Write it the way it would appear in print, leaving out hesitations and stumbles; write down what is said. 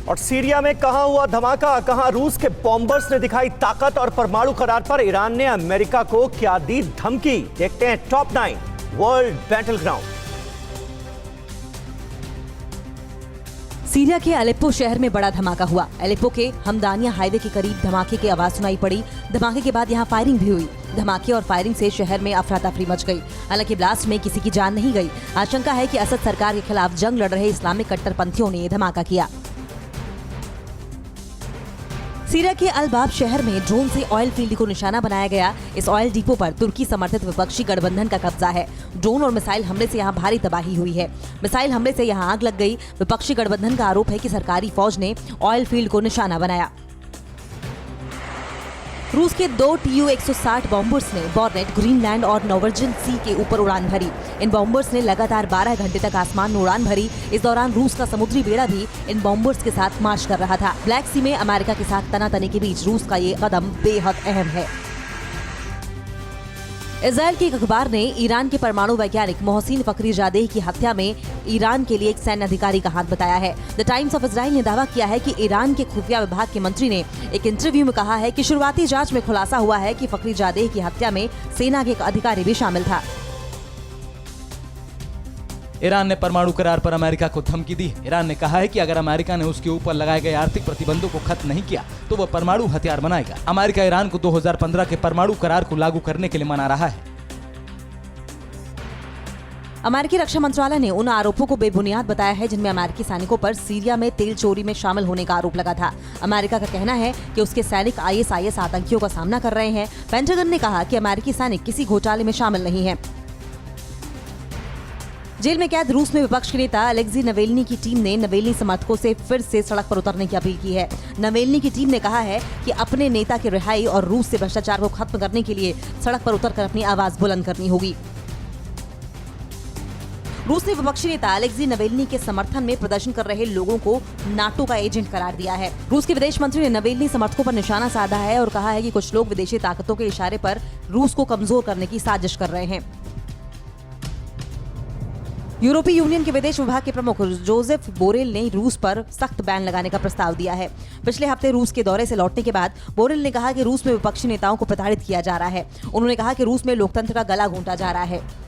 और सीरिया में कहां हुआ धमाका, कहां रूस के बॉम्बर्स ने दिखाई ताकत और परमाणु करार पर ईरान ने अमेरिका को क्या दी धमकी। देखते हैं top 9 world battle ground. Syria के अलेप्पो शहर में बड़ा धमाका हुआ। अलेप्पो के हमदानिया हाईवे के करीब धमाके की आवाज सुनाई पड़ी। धमाके के बाद यहां फायरिंग भी हुई। धमाके और फायरिंग से शहर में अफरा तफरी मच गई। हालांकि ब्लास्ट में किसी की जान नहीं गई। आशंका है कि असद सरकार के खिलाफ जंग लड़ रहे इस्लामिक कट्टरपंथियों ने धमाका किया। सीरिया के अल-बाब शहर में ड्रोन से ऑयल फील्ड को निशाना बनाया गया। इस ऑयल डिपो पर तुर्की समर्थित विपक्षी गठबंधन का कब्जा है। ड्रोन और मिसाइल हमले से यहां भारी तबाही हुई है। मिसाइल हमले से यहां आग लग गई। विपक्षी गठबंधन का आरोप है कि सरकारी फौज ने ऑयल फील्ड को निशाना बनाया। रूस के 2 Tu-160 बॉम्बर्स ने बॉर्नेट, ग्रीनलैंड और नॉर्वेजियन सी के ऊपर उड़ान भरी। इन बॉम्बर्स ने लगातार 12 घंटे तक आसमान में उड़ान भरी। इस दौरान रूस का समुद्री बेड़ा भी इन बॉम्बर्स के साथ मार्च कर रहा था। ब्लैक सी में अमेरिका के साथ तनातनी के बीच रूस का ये कदम बेहद अहम है। इजरायल के एक अखबार ने ईरान के परमाणु वैज्ञानिक मोहसिन फखरीजादेह की हत्या में ईरान के लिए एक सैन्य अधिकारी का हाथ बताया है। द टाइम्स ऑफ इजराइल ने दावा किया है कि ईरान के खुफिया विभाग के मंत्री ने एक इंटरव्यू में कहा है कि शुरुआती जांच में खुलासा हुआ है कि फखरीजादेह की हत्या में सेना के एक अधिकारी भी शामिल था। ईरान ने परमाणु करार पर अमेरिका को धमकी दी। ईरान ने कहा है कि अगर अमेरिका ने उसके ऊपर लगाए गए आर्थिक प्रतिबंधों को खत्म नहीं किया तो वह परमाणु हथियार बनाएगा। अमेरिका ईरान को 2015 के परमाणु करार को लागू करने के लिए मना रहा है। अमेरिकी रक्षा मंत्रालय ने उन आरोपों को बेबुनियाद बताया है जिनमें अमेरिकी सैनिकों पर सीरिया में तेल चोरी में शामिल होने का आरोप लगा था। अमेरिका का कहना है कि उसके सैनिक ISIS आतंकियों का सामना कर रहे हैं। पेंटागन ने कहा कि अमेरिकी सैनिक किसी घोटाले में शामिल नहीं हैं। जेल में कैद रूस में विपक्ष के नेता अलेक्सी नवेल्नी की टीम ने नवेल्नी समर्थकों से फिर से सड़क पर उतरने की अपील की है। नवेल्नी की टीम ने कहा है कि अपने नेता की रिहाई और रूस से भ्रष्टाचार को खत्म करने के लिए सड़क पर उतरकर अपनी आवाज बुलंद करनी होगी। रूस ने विपक्षी नेता अलेक्सी नवेल्नी के समर्थन में प्रदर्शन कर रहे लोगों को नाटो का एजेंट करार दिया है। रूस के विदेश मंत्री ने नवेल्नी समर्थकों पर निशाना साधा है और कहा है कि कुछ लोग विदेशी ताकतों के इशारे पर रूस को कमजोर करने की साजिश कर रहे हैं। यूरोपीय यूनियन के विदेश विभाग के प्रमुख जोसेफ बोरेल ने रूस पर सख्त बैन लगाने का प्रस्ताव दिया है। पिछले हफ्ते रूस के दौरे से लौटने के बाद बोरेल ने कहा कि रूस में विपक्षी नेताओं को प्रताड़ित किया जा रहा है। उन्होंने कहा कि रूस में लोकतंत्र का गला घोंटा जा रहा है।